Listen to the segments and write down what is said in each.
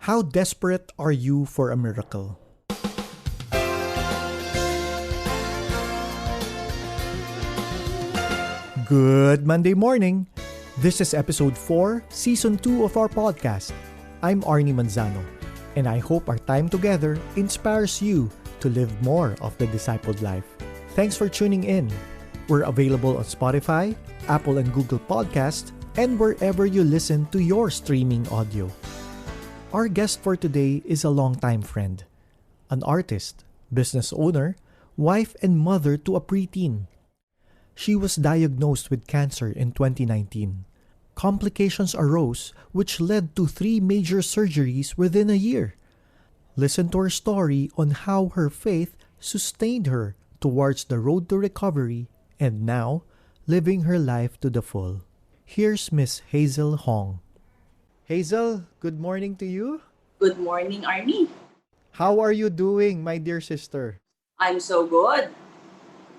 How desperate are you for a miracle? Good Monday morning. This is episode 4, season 2 of our podcast. I'm Arnie Manzano, and I hope our time together inspires you to live more of the discipled life. Thanks for tuning in. We're available on Spotify, Apple and Google Podcasts, and wherever you listen to your streaming audio. Our guest for today is a longtime friend, an artist, business owner, wife and mother to a preteen. She was diagnosed with cancer in 2019. Complications arose which led to 3 major surgeries within a year. Listen to her story on how her faith sustained her towards the road to recovery and now living her life to the full. Here's Miss Hazel Hong. Hazel, good morning to you. Good morning, Arnie. How are you doing, my dear sister? I'm so good.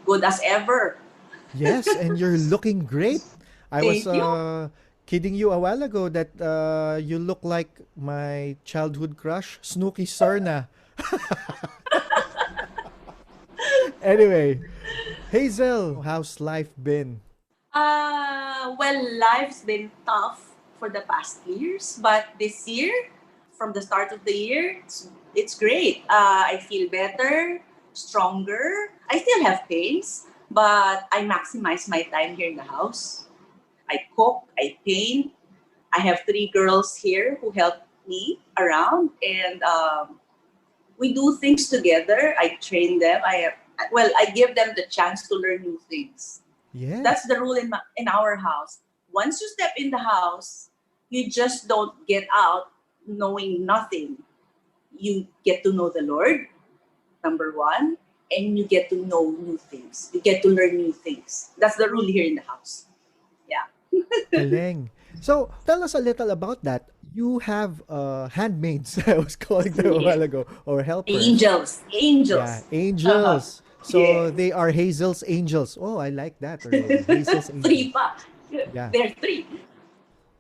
Good as ever. Yes, and you're looking great. I was Thank you. kidding you a while ago that you look like my childhood crush, Snooki Sarna. Anyway, Hazel, how's life been? Well, life's been tough for the past years, but this year, from the start of the year, it's great. I feel better, stronger. I still have pains, but I maximize my time here in the house. I cook, I paint. I have 3 girls here who help me around, and we do things together. I train them. I give them the chance to learn new things. That's Yes. the rule in our house. Once you step in the house, you just don't get out knowing nothing. You get to know the Lord, number one, and you get to know new things. You get to learn new things. That's the rule here in the house. Yeah. Galing. So, tell us a little about that. You have handmaids, I was calling them a Yeah. while ago, or helpers. Angels. Yeah, Angels. angels. So, Yes. they are Hazel's angels. Oh, I like that already. Hazel's angels. Three pa. Yeah. There are three.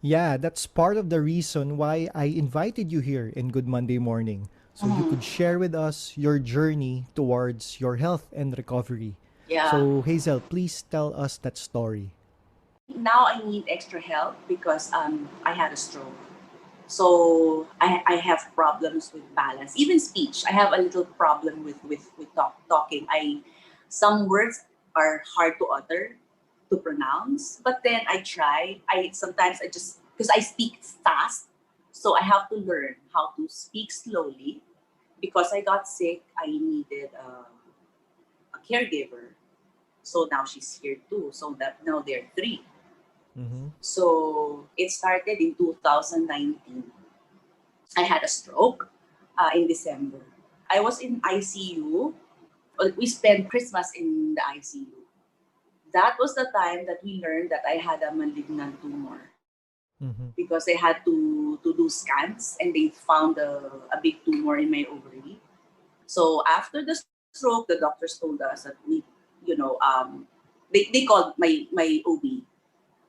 Yeah, that's part of the reason why I invited you here in Good Monday Morning. So, you could share with us your journey towards your health and recovery. Yeah. So, Hazel, please tell us that story. Now I need extra help because I had a stroke. So I have problems with balance, even speech. I have a little problem with talking. Some words are hard to utter, to pronounce, but then I try. I sometimes I just because I speak fast, so I have to learn how to speak slowly. Because I got sick, I needed a caregiver. So now she's here too. So that now there are three. Mm-hmm. So it started in 2019. I had a stroke in December. I was in ICU. Well, we spent Christmas in the ICU. That was the time that we learned that I had a malignant tumor Mm-hmm. because they had to do scans and they found a big tumor in my ovary. So after the stroke, the doctors told us that you know, they called my OB.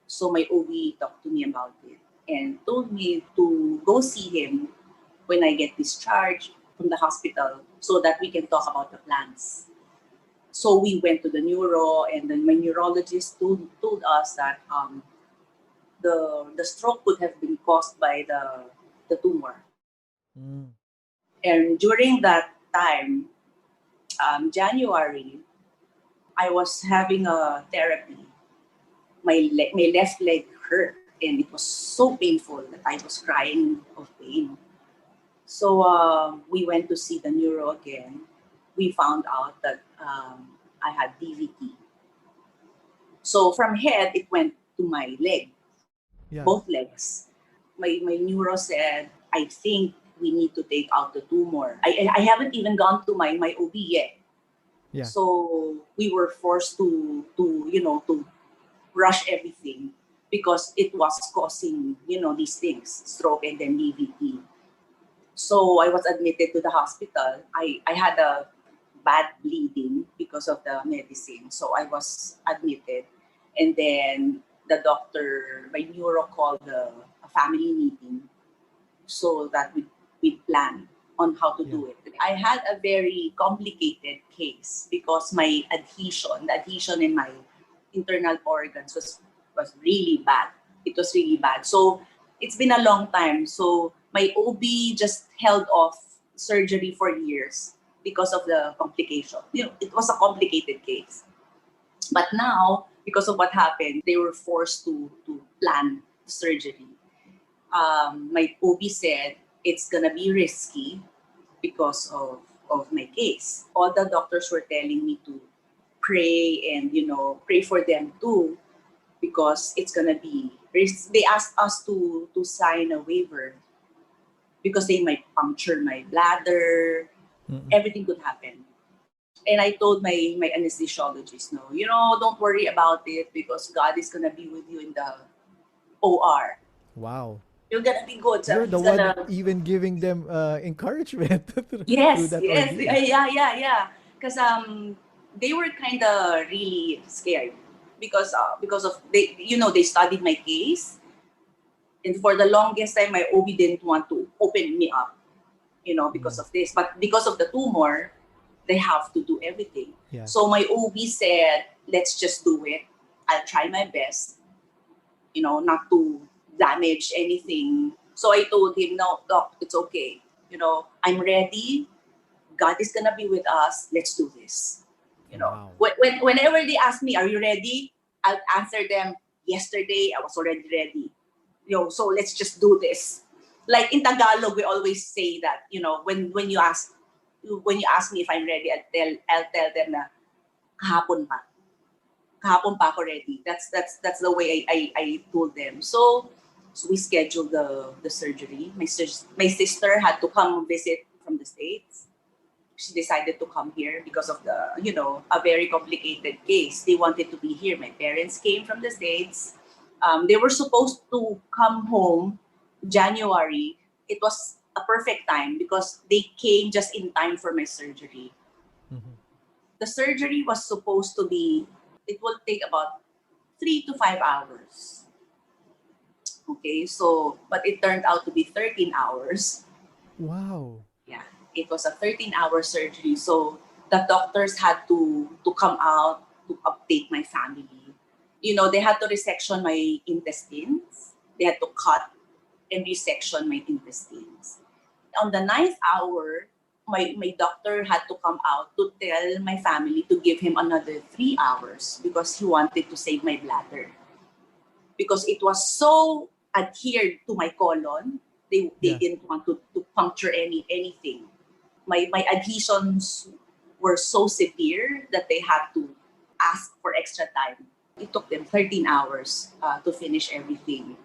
So my OB talked to me about it and told me to go see him when I get discharged from the hospital so that we can talk about the plans. So we went to the neuro, and then my neurologist told us that the stroke could have been caused by the tumor. Mm. And during that time, January, I was having a therapy. My left leg hurt, and it was so painful that I was crying of pain. So we went to see the neuro again. We found out that I had DVT. So from head, it went to my leg, Yeah. both legs. My neuro said, I think we need to take out the tumor. I haven't even gone to my OB yet. Yeah. So we were forced to rush everything because it was causing, these things, stroke and then DVT. So I was admitted to the hospital. I had a bad bleeding because of the medicine. So I was admitted. And then the doctor, my neuro called a family meeting so that we'd plan on how to Yeah. do it. I had a very complicated case because my the adhesion in my internal organs was really bad. It was really bad. So it's been a long time. So my OB just held off surgery for years because of the complication. It was a complicated case. But now, because of what happened, they were forced to plan the surgery. My OB said it's gonna be risky because of my case. All the doctors were telling me to pray and pray for them too because it's gonna be risk. They asked us to sign a waiver because they might puncture my bladder. Mm-mm. Everything could happen. And I told my anesthesiologist, no, don't worry about it because God is gonna be with you in the OR. Wow. You're gonna be good. So You're the he's one gonna. even giving them encouragement through Yes, that yes, ordeal. yeah. Because they were kind of really scared because of they studied my case, and for the longest time my OB didn't want to open me up, because Mm. of this, but because of the tumor, they have to do everything. Yeah. So my OB said, "Let's just do it. I'll try my best, not to damage anything." So I told him, "No, doc, it's okay. I'm ready. God is gonna be with us. Let's do this." Wow. Whenever they ask me, "Are you ready?" I'll answer them, "Yesterday, I was already ready. So let's just do this." Like in Tagalog, we always say that, when you ask me if I'm ready, I'll tell them na kahapon pa. Kahapon pa ako ready. That's the way I told them. So we scheduled the surgery. My sister had to come visit from the States. She decided to come here because of a very complicated case. They wanted to be here. My parents came from the States. They were supposed to come home January. It was a perfect time because they came just in time for my surgery. Mm-hmm. The surgery was supposed to be, it will take about 3 to 5 hours. Okay, but it turned out to be 13 hours. Wow. Yeah, it was a 13-hour surgery. So the doctors had to come out to update my family. They had to resection my intestines. They had to cut and resection my intestines. On the ninth hour, my doctor had to come out to tell my family to give him another 3 hours because he wanted to save my bladder. Because it was so adhered to my colon, they Yeah. didn't want to puncture anything. My adhesions were so severe that they had to ask for extra time. It took them 13 hours to finish everything.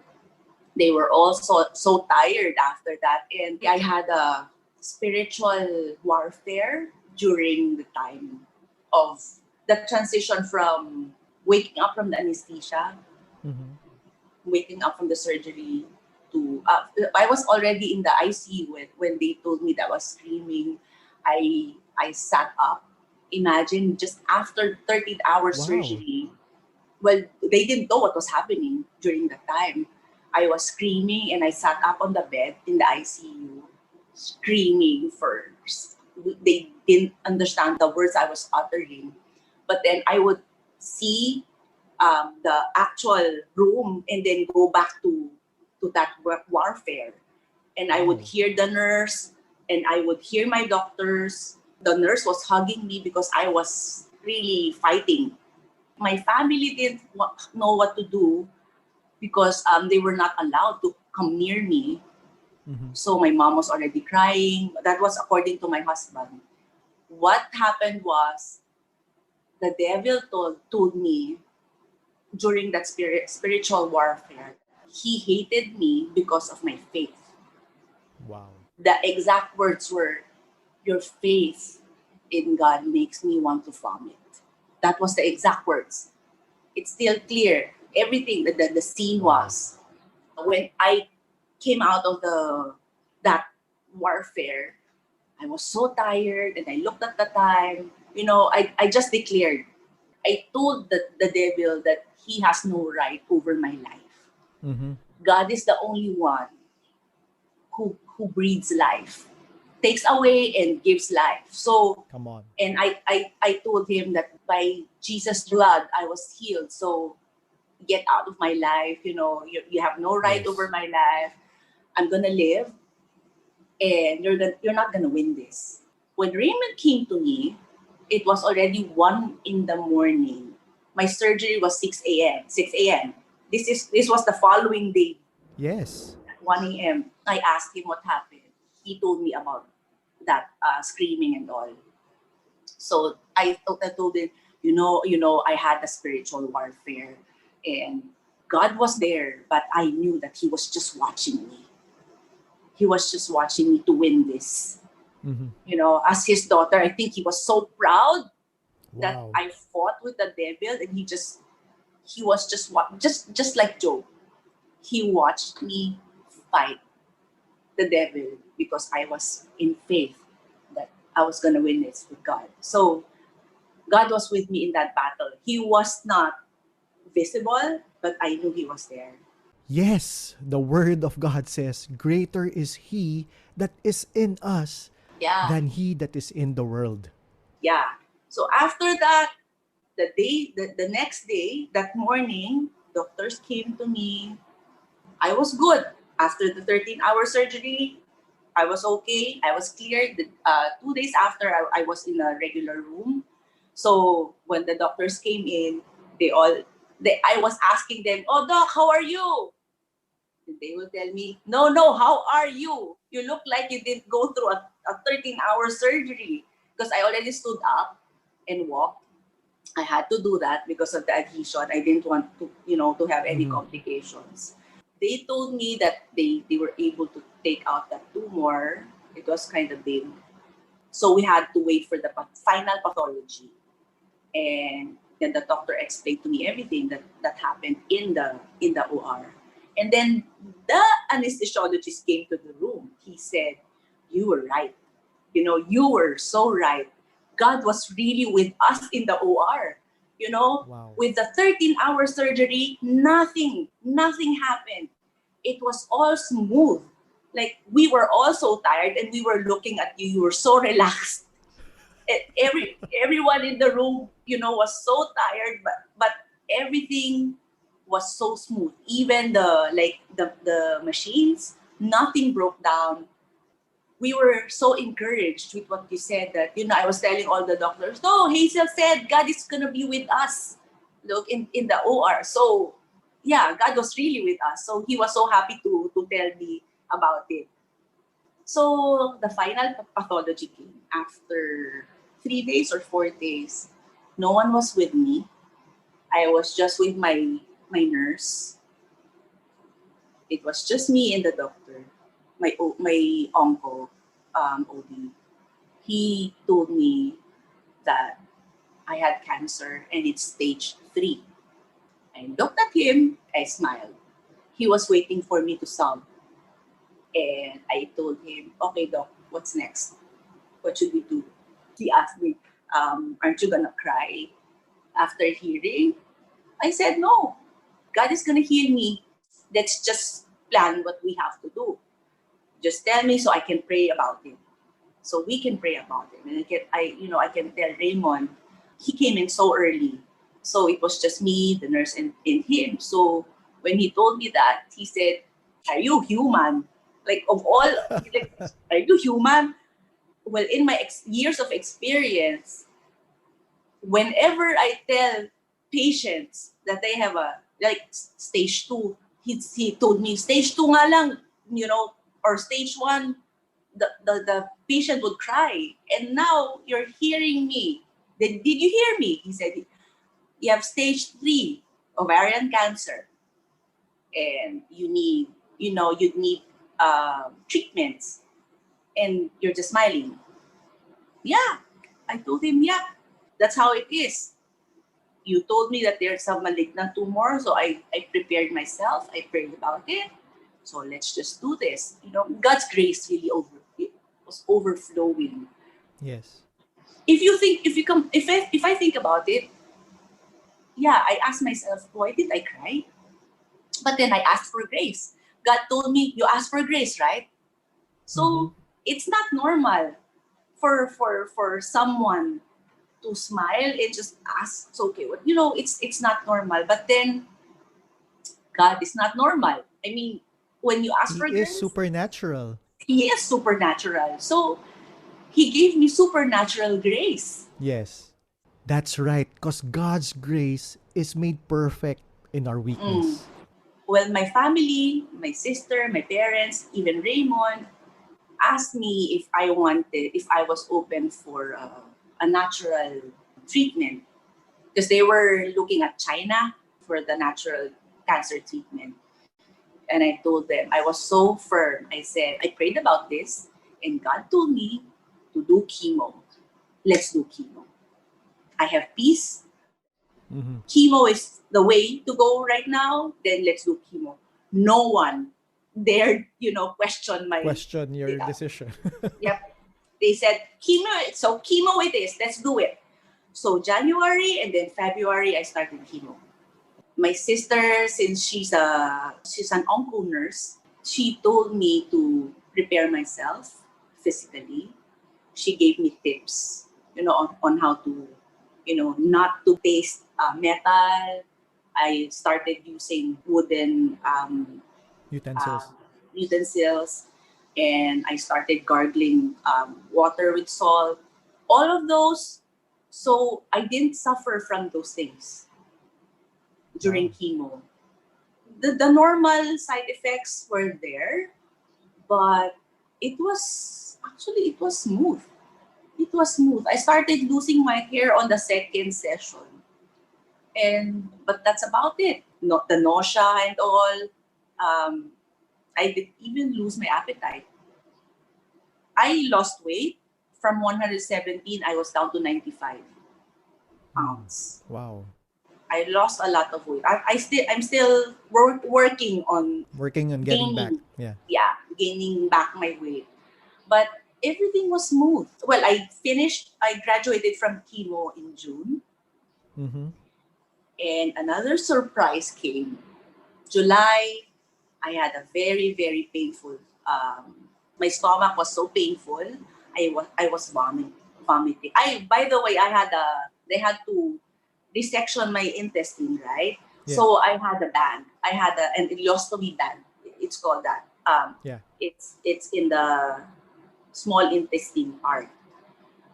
They were all so tired after that. And I had a spiritual warfare during the time of the transition from waking up from the anesthesia, Mm-hmm. waking up from the surgery to I was already in the ICU when they told me that I was screaming. I sat up. Imagine just after 13-hour Wow. surgery. Well, they didn't know what was happening during that time. I was screaming and I sat up on the bed in the ICU, screaming first. They didn't understand the words I was uttering. But then I would see the actual room and then go back to that warfare. And I would Wow. hear the nurse and I would hear my doctors. The nurse was hugging me because I was really fighting. My family didn't know what to do because they were not allowed to come near me. Mm-hmm. So my mom was already crying. That was according to my husband. What happened was the devil told me during that spiritual warfare, he hated me because of my faith. Wow. The exact words were, "Your faith in God makes me want to vomit." That was the exact words. It's still clear. Everything the scene Wow. was. When I came out of that warfare, I was so tired and I looked at the time. I just declared. I told the devil that he has no right over my life. Mm-hmm. God is the only one who who breathes life, takes away and gives life. So, Come on. and I told him that by Jesus' blood, I was healed. So get out of my life. You have no right over Yes. my life. I'm going to live, and you're not going to win this. When Raymond came to me, it was already 1 in the morning. My surgery was 6 a.m. 6 a.m. This was the following day, Yes. 1 a.m. I asked him what happened. He told me about that screaming and all. So I told him, I had a spiritual warfare, and God was there, but I knew that He was just watching me. He was just watching me to win this. Mm-hmm. As His daughter, I think He was so proud that Wow. I fought with the devil, and He was just like Job. He watched me fight the devil because I was in faith that I was gonna win this with God. So God was with me in that battle. He was not visible, but I knew He was there. Yes, the word of God says, greater is he that is in us Yeah, than he that is in the world. yeah. So after that, the next day, that morning, doctors came to me. I was good. After the 13-hour surgery, I was okay. I was cleared. 2 days after, I was in a regular room. So when the doctors came in, I was asking them, "Oh, doc, how are you?" And they will tell me, "No, no, how are you? You look like you didn't go through a 13-hour surgery." Because I already stood up and walked. I had to do that because of the adhesion. I didn't want to have any Mm-hmm. complications. They told me that they were able to take out that tumor. It was kind of big. So we had to wait for the final pathology. And then the doctor explained to me everything that happened in the OR. And then the anesthesiologist came to the room. He said, "You were right. You were so right. God was really with us in the OR. Wow. With the 13-hour surgery, nothing happened. It was all smooth. Like, we were all so tired, and we were looking at you. You were so relaxed. Everyone in the room, was so tired, but everything was so smooth. Even the machines, nothing broke down. We were so encouraged with what you said, that I was telling all the doctors, "No, Hazel said God is gonna be with us. Look, in the OR." So yeah, God was really with us. So He was so happy to tell me about it. So the final pathology came after 3 days or 4 days. No one was with me. I was just with my nurse. It was just me and the doctor. My uncle, OD. He told me that I had cancer and it's stage 3. I looked at him. I smiled. He was waiting for me to sob, and I told him, "Okay, doc, what's next? What should we do?" He asked me, "Aren't you gonna cry after hearing?" I said, "No. God is gonna heal me. Let's just plan what we have to do. Just tell me so I can pray about it. So we can pray about it." And I can tell Raymond. He came in so early, so it was just me, the nurse, and him. So when he told me that, he said, "Are you human? Like, of all, like, are you human?" Well, in my years of experience, whenever I tell patients that they have stage 2, he told me stage 2 nga lang, or stage 1, the patient would cry. And now you're hearing me. Did you hear me? He said, "You have stage 3 ovarian cancer, and you need treatments, and you're just smiling." Yeah, I told him, yeah, that's how it is. You told me that there's some malignant tumor, so I prepared myself. I prayed about it. So let's just do this. God's grace really was overflowing. Yes. If you think, if I think about it, yeah, I asked myself, why did I cry? But then I asked for grace. God told me, "You asked for grace, right? Mm-hmm. So it's not normal for someone to smile and just ask, it's okay. It's not normal. But then God is not normal. I mean, when you ask He for is grace, supernatural. He is supernatural. So He gave me supernatural grace. Yes. That's right, because God's grace is made perfect in our Mm. weakness. Well, my family, my sister, my parents, even Raymond asked me if I was open for a natural treatment because they were looking at China for the natural cancer treatment. And I told them, I was so firm. I said, I prayed about this, and God told me to do chemo. Let's do chemo. I have peace. Mm-hmm. Chemo is the way to go right now. Then let's do chemo. No one dared, question my. Question your Yeah, decision. yep. They said chemo. So chemo it is. Let's do it. So January and then February, I started chemo. My sister, since she's an onco nurse, she told me to prepare myself physically. She gave me tips, on how to, not to taste metal. I started using wooden uh, Utensils. utensils, and I started gargling water with salt. All of those, so I didn't suffer from those things during Wow. chemo. The normal side effects were there, but it was smooth. It was smooth. I started losing my hair on the second session, but that's about it. Not the nausea and all. Um, I did even lose my appetite. I lost weight from 117. I was down to 95 Mm. pounds. Wow. I lost a lot of weight. I'm still working on Working on getting back. gaining, Yeah. yeah, gaining back my weight. But everything was smooth. Well, I graduated from chemo in June, Mm-hmm. and another surprise came. July, I had a very, very painful, my stomach was so painful. I was vomiting. By the way, they had to resection my intestine, right? Yeah. So I had a bag. I had an ileostomy bag. It's called that. Yeah. It's in the small intestine part.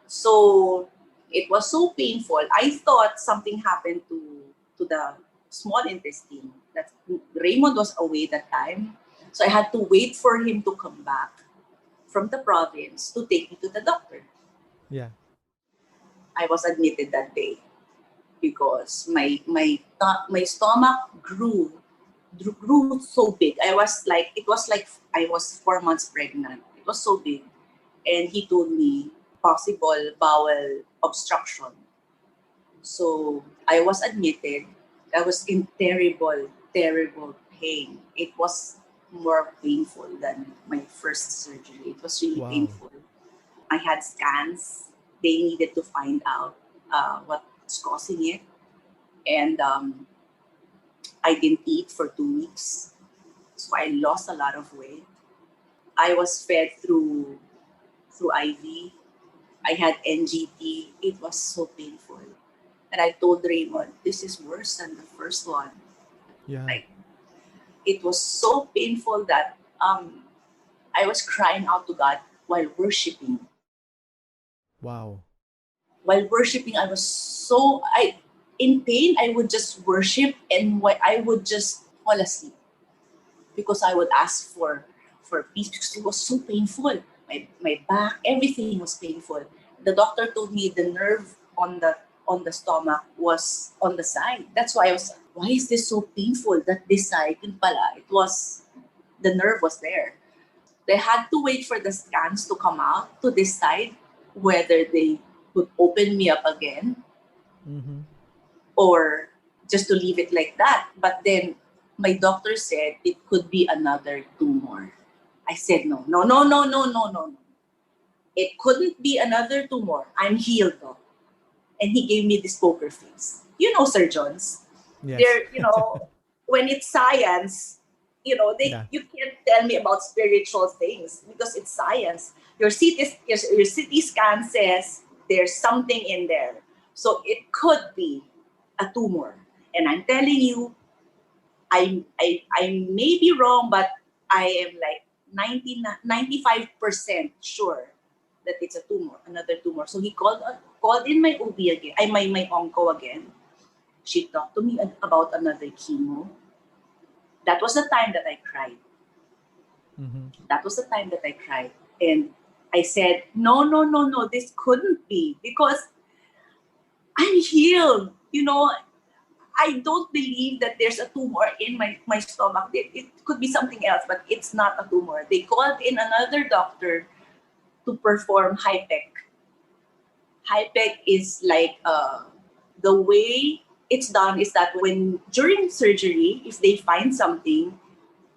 So it was so painful. I thought something happened to the small intestine. That Raymond was away that time. So I had to wait for him to come back from the province to take me to the doctor. Yeah. I was admitted that day because my stomach grew so big. It was like I was 4 months pregnant. It was so big, and he told me possible bowel obstruction. So I was admitted. I was in terrible, terrible pain. It was more painful than my first surgery. It was really Wow. painful. I had scans. They needed to find out what's causing it. And I didn't eat for 2 weeks. So I lost a lot of weight. I was fed through IV. I had NGT. It was so painful. And I told Raymond, this is worse than the first one. Yeah. Like, it was so painful that I was crying out to God while worshiping. Wow. While worshiping, in pain, I would just worship, and I would just fall asleep because I would ask for peace because it was so painful. My back, everything was painful. The doctor told me the nerve on the stomach was on the side. That's why I was, why is this so painful that this side, yun pala, the nerve was there. They had to wait for the scans to come out to decide whether they would open me up again Mm-hmm. or just to leave it like that. But then my doctor said it could be another tumor. I said, no, no, no, no, no, no, no. It couldn't be another tumor. I'm healed though. And he gave me this poker face. Surgeons. Yes. They're, when it's science, Yeah. You can't tell me about spiritual things because it's science. Your CT scan says there's something in there. So it could be a tumor. And I'm telling you, I may be wrong, but I am like 95% sure that it's a tumor, another tumor. So he called in my OB again, my onco again. She talked to me about another chemo. That was the time that I cried. Mm-hmm. That was the time that I cried. And I said, no, no, no, no, this couldn't be because I'm healed. I don't believe that there's a tumor in my stomach. It could be something else, but it's not a tumor. They called in another doctor to perform HIPEC. HIPEC is like the way it's done is that when during surgery, if they find something,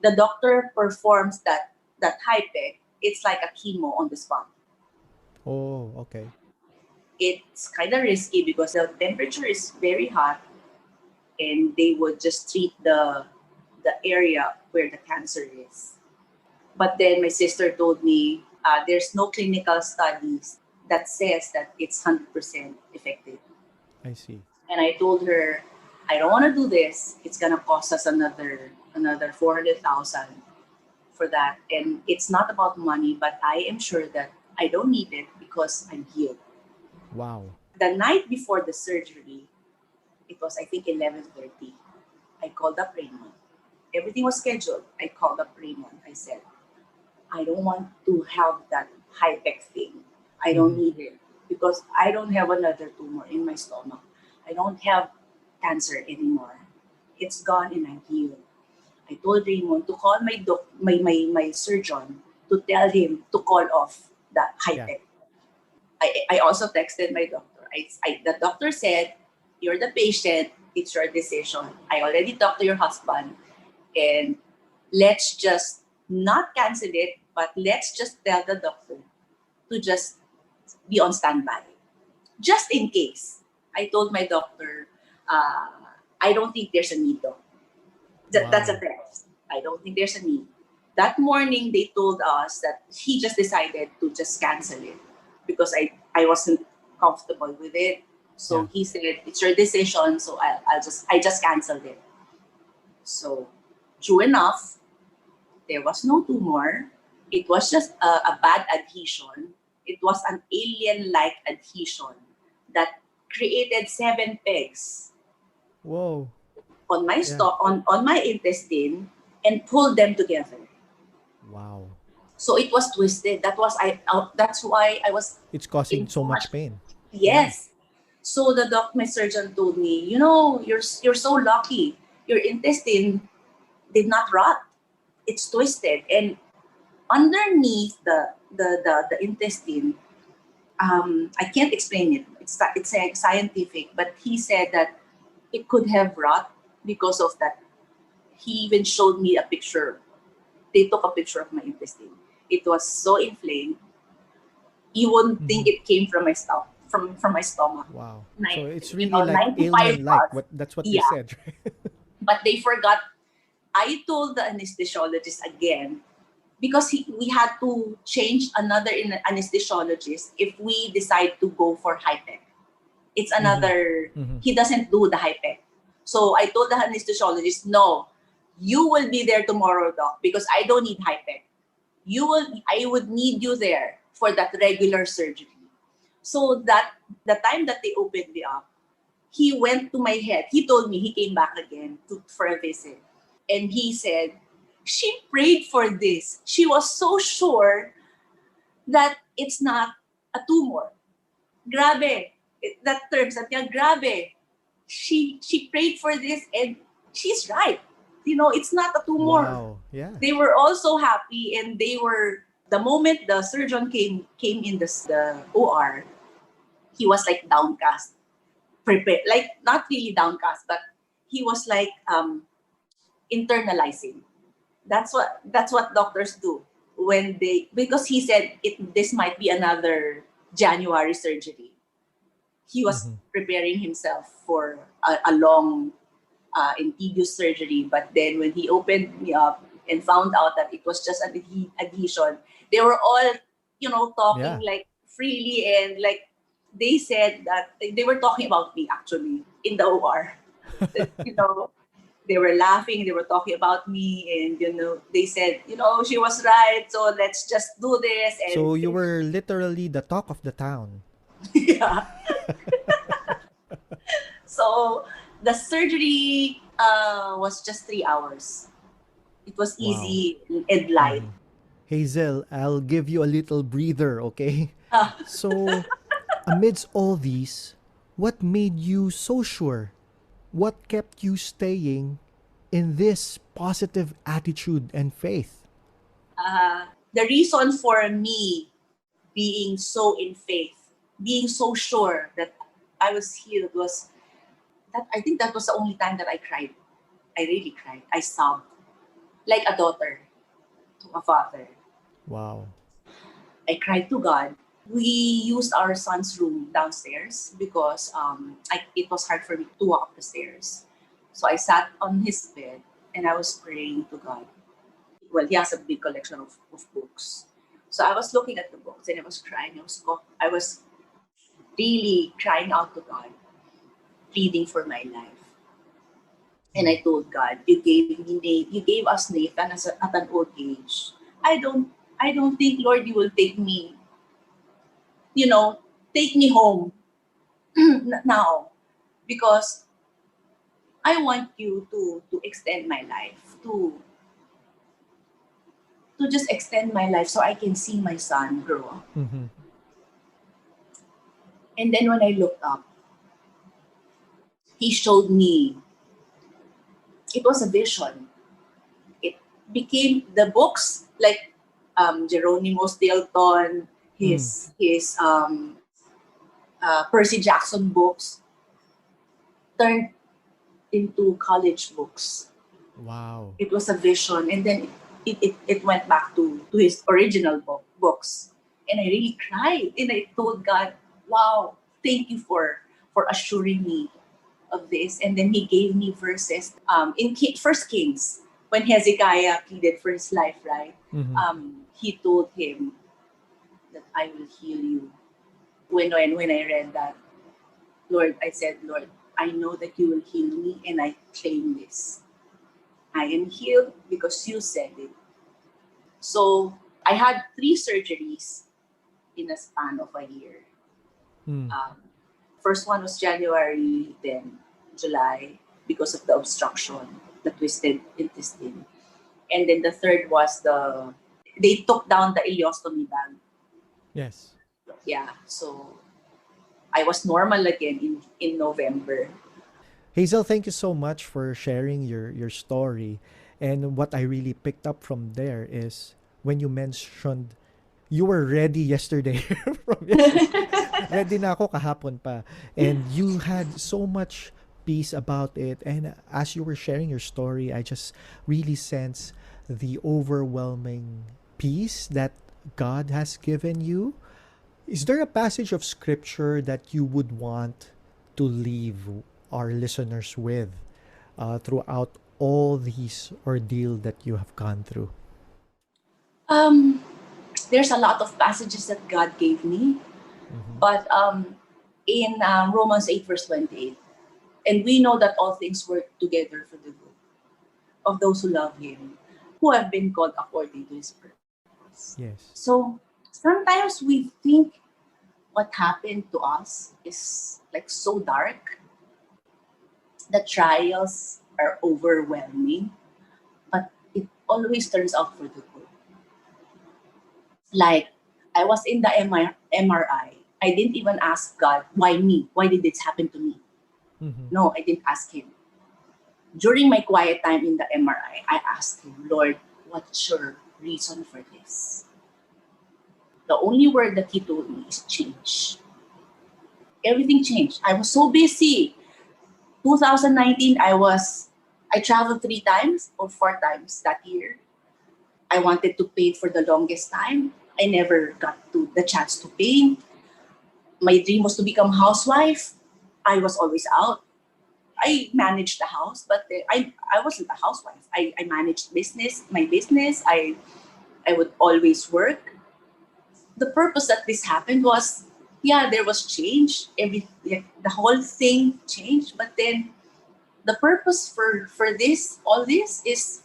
the doctor performs that HIPEC. It's like a chemo on the spot. Oh, okay. It's kind of risky because the temperature is very hot, and they would just treat the area where the cancer is. But then my sister told me there's no clinical studies that says that it's 100% effective. I see. And I told her, I don't want to do this. It's gonna cost us another 400,000 for that. And it's not about money, but I am sure that I don't need it because I'm healed. Wow. The night before the surgery, it was I think 11:30. I called up Raymond. Everything was scheduled. I called up Raymond. I said, I don't want to have that high tech thing. I don't Mm-hmm. need it because I don't have another tumor in my stomach. I don't have cancer anymore. It's gone and I'm healed. I told Raymond to call my surgeon to tell him to call off that high Yeah. tech. I also texted my doctor. The doctor said, you're the patient, it's your decision. I already talked to your husband, and let's just not cancel it, but let's just tell the doctor to just be on standby. Just in case. I told my doctor, uh, I don't think there's a need though. That's a Wow. test. I don't think there's a need. That morning, they told us that he just decided to just cancel it because I wasn't comfortable with it. So Yeah. he said, it's your decision. So I just canceled it. So true enough, there was no tumor. It was just a bad adhesion. It was an alien-like adhesion that created 7 pegs Whoa. on my Yeah. on my intestine and pulled them together. Wow. So it was twisted. That's why I was It's causing in so so much. much pain. Yeah. Yes. So my surgeon told me, you're so lucky. Your intestine did not rot. It's twisted, and underneath the intestine, I can't explain it. It's scientific, but he said that it could have rot because of that. He even showed me a picture. They took a picture of my intestine. It was so inflamed. You wouldn't Mm-hmm. think it came from my stomach. From my stomach. Wow. So it's You really know, like 95 alien like. plus. What that's what they Yeah, said, right? but they forgot. I told the anesthesiologist again because we had to change another anesthesiologist if we decide to go for HIPEC. It's Mm-hmm. another, Mm-hmm. he doesn't do the HIPEC. So I told the anesthesiologist, no, you will be there tomorrow, doc, because I don't need HIPEC. I would need you there for that regular surgery. So that the time that they opened me up, he went to my head. He told me he came back again for a visit. And he said, she prayed for this. She was so sure that it's not a tumor. Grabe. That term, sabi niya, grabe. She prayed for this and she's right. It's not a tumor. Wow. Yeah. They were all so happy, and the moment the surgeon came in the OR, he was like downcast. Prepared, like not really downcast, but he was like internalizing. That's what doctors do when they, because he said this might be another January surgery. He was Mm-hmm. preparing himself for a long and tedious surgery, but then when he opened me up, and found out that it was just an adhesion. They were all, talking Yeah. like freely, and like they said that they were talking about me actually in the OR. That, they were laughing, they were talking about me, and they said, she was right, so let's just do this. So And you were literally the talk of the town. yeah. So the surgery was just 3 hours. It was Wow. easy and light. Hazel, I'll give you a little breather, okay? Uh, So, amidst all these, what made you so sure? What kept you staying in this positive attitude and faith? the reason for me being so in faith, being so sure that I was healed was that I think that was the only time that I cried. I really cried. I sobbed like a daughter to a father. Wow. I cried to God. We used our son's room downstairs because it was hard for me to walk up the stairs. So I sat on his bed and I was praying to God. Well, he has a big collection of books. So I was looking at the books and I was crying. I was really crying out to God, pleading for my life. And I told God, you gave us Nathan at an old age. I don't I don't think, Lord, you will you know, take me home now, because I want you to extend my life, to just extend my life so I can see my son grow up. Mm-hmm. And then when I looked up, he showed me, it was a vision. It became the books like Geronimo Stilton, Mm. his Percy Jackson books turned into college books. Wow. It was a vision, and then it went back to his original books. And I really cried, and I told God, wow, thank you for assuring me of this. And then he gave me verses in First Kings, when Hezekiah pleaded for his life, right? Mm-hmm. He told him that I will heal you. When I read that, Lord, I said, Lord, I know that you will heal me, and I claim this. I am healed because you said it. So I had 3 surgeries in a span of a year. Mm. Um, First one was January, then July, because of the obstruction, the twisted intestine. And then the third was they took down the ileostomy bag. Yes. Yeah, so I was normal again in November. Hazel, thank you so much for sharing your story. And what I really picked up from there is when you mentioned you were ready yesterday from yesterday. Ready na ako kahapon pa. And you had so much peace about it. And as you were sharing your story, I just really sense the overwhelming peace that God has given you. Is there a passage of scripture that you would want to leave our listeners with throughout all these ordeal that you have gone through? Um, there's a lot of passages that God gave me, Mm-hmm. but in Romans 8 verse 28, and we know that all things work together for the good of those who love Him, who have been called according to His purpose. Yes. So sometimes we think what happened to us is like so dark. The trials are overwhelming, but it always turns out for the good. Like, I was in the MRI. I didn't even ask God, why me? Why did this happen to me? Mm-hmm. No, I didn't ask Him. During my quiet time in the MRI, I asked Him, Lord, what's your reason for this? The only word that He told me is change. Everything changed. I was so busy. 2019, I traveled 3 times or 4 times that year. I wanted to paint for the longest time. I never got to the chance to paint. My dream was to become housewife. I was always out. I managed the house, but I wasn't a housewife. I managed my business. I would always work. The purpose that this happened was, yeah, there was change. The whole thing changed, but then the purpose for this, all this, is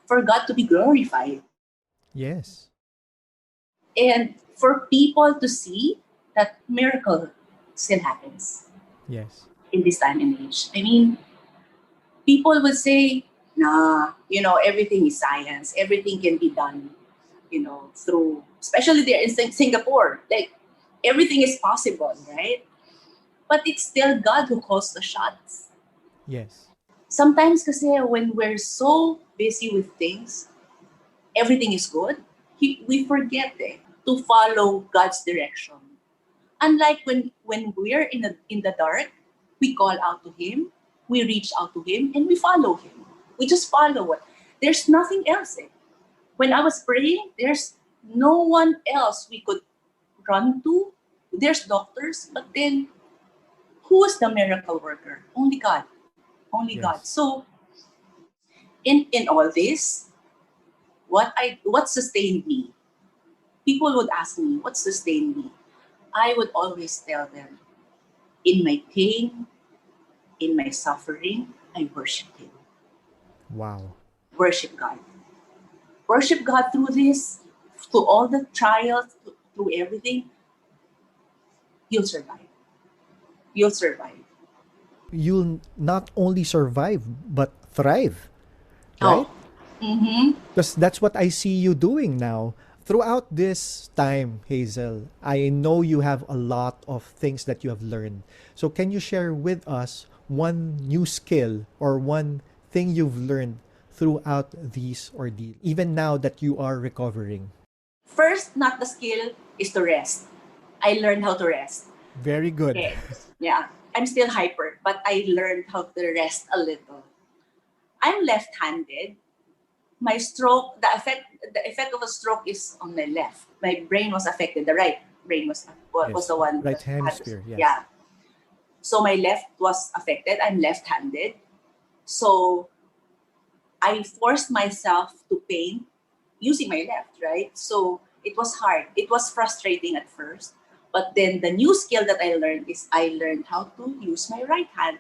for God to be glorified Yes. and for people to see that miracle still happens Yes. in this time and age. I mean, people would say, nah, everything is science. Everything can be done, through, especially there in Singapore. Like, everything is possible, right? But it's still God who calls the shots. Yes. Sometimes kasi when we're so busy with things, everything is good, we forget to follow God's direction. Unlike when we're in the dark, we call out to Him, we reach out to Him, and we follow Him. We just follow it. There's nothing else. When I was praying, there's no one else we could run to. There's doctors, but then who is the miracle worker? Only God. Only God. Yes. So in all this, what sustained me? People would ask me, what sustained me? I would always tell them, in my pain, in my suffering, I worship Him. Wow. Worship God. Worship God through this, through all the trials, through everything. You'll survive. You'll survive. You'll not only survive, but thrive, right? Oh. Mm-hmm. Because that's what I see you doing now. Throughout this time, Hazel, I know you have a lot of things that you have learned. So can you share with us one new skill or one thing you've learned throughout these ordeal, even now that you are recovering? First, not the skill, is to rest. I learned how to rest. Very good. Okay. Yeah. I'm still hyper, but I learned how to rest a little. I'm left-handed. My stroke, the effect of a stroke is on my left. My brain was affected. The right brain was Yes. the one Right that had, hemisphere, yes. yeah. So my left was affected. I'm left-handed. So I forced myself to paint using my left, right? So it was hard. It was frustrating at first. But then the new skill that I learned is I learned how to use my right hand.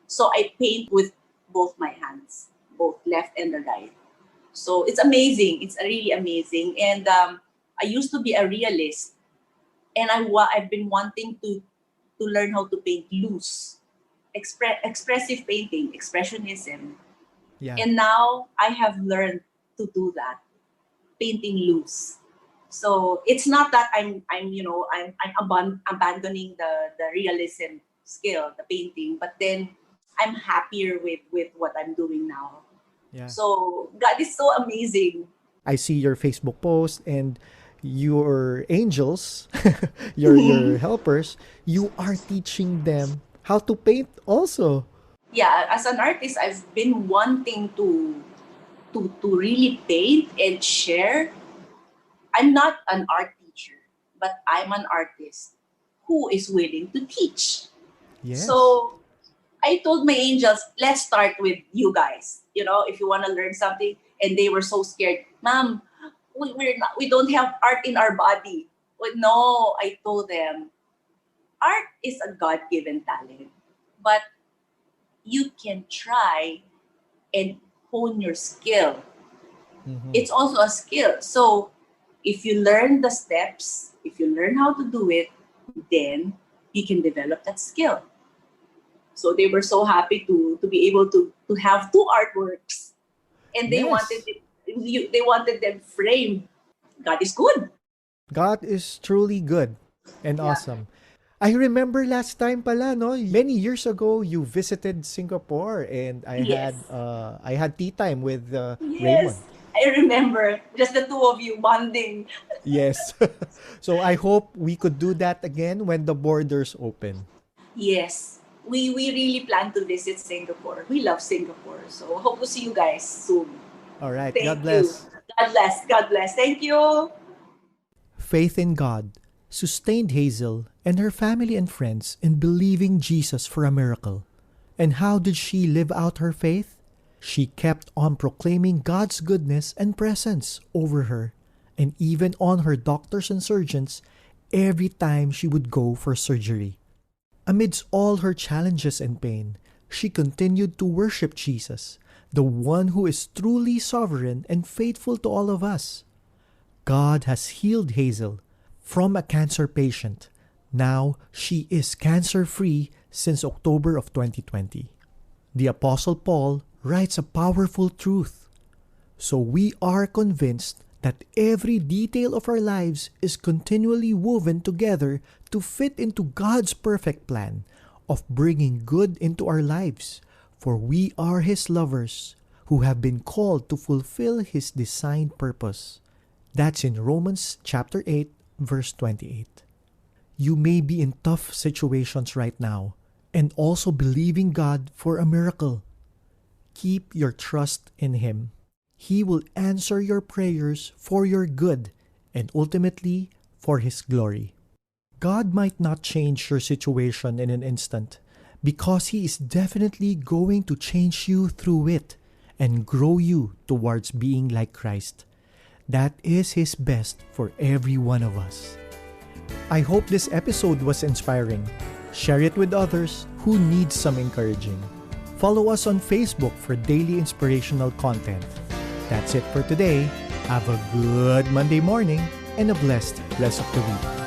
So I paint with both my hands, both left and the right. So it's amazing. It's really amazing. And I used to be a realist, and I've been wanting to learn how to paint loose, expressive painting, expressionism. Yeah. And now I have learned to do that, painting loose. So it's not that I'm abandoning the realism skill, the painting, but then I'm happier with what I'm doing now. Yeah. So God is so amazing. I see your Facebook post and your angels, your helpers, you are teaching them how to paint also. Yeah, as an artist, I've been wanting to really paint and share. I'm not an art teacher, but I'm an artist who is willing to teach. Yes. So I told my angels, let's start with you guys. If you want to learn something, and they were so scared, Mom, we don't have art in our body. Well, no, I told them, art is a God-given talent, but you can try and hone your skill. Mm-hmm. It's also a skill. So if you learn the steps, if you learn how to do it, then you can develop that skill. So they were so happy to be able to have two artworks, and Yes. they wanted them framed. God is good. God is truly good and Yeah. awesome. I remember last time pala, no? Many years ago, you visited Singapore and Yes. I had tea time with Raymond. Yes. I remember just the two of you bonding. Yes. So I hope we could do that again when the borders open. Yes. We really plan to visit Singapore. We love Singapore. So hope to see you guys soon. All right. God Thank you. bless. God bless. God bless. Thank you. Faith in God sustained Hazel and her family and friends in believing Jesus for a miracle. And how did she live out her faith? She kept on proclaiming God's goodness and presence over her, and even on her doctors and surgeons every time she would go for surgery. Amidst all her challenges and pain, she continued to worship Jesus, the one who is truly sovereign and faithful to all of us. God has healed Hazel from a cancer patient. Now she is cancer-free since October of 2020. The Apostle Paul writes a powerful truth. So we are convinced that every detail of our lives is continually woven together to fit into God's perfect plan of bringing good into our lives, for we are His lovers who have been called to fulfill His designed purpose. That's in Romans chapter 8, verse 28. You may be in tough situations right now and also believing God for a miracle. Keep your trust in Him. He will answer your prayers for your good and ultimately for His glory. God might not change your situation in an instant because He is definitely going to change you through it and grow you towards being like Christ. That is His best for every one of us. I hope this episode was inspiring. Share it with others who need some encouraging. Follow us on Facebook for daily inspirational content. That's it for today. Have a good Monday morning and a blessed rest of the week.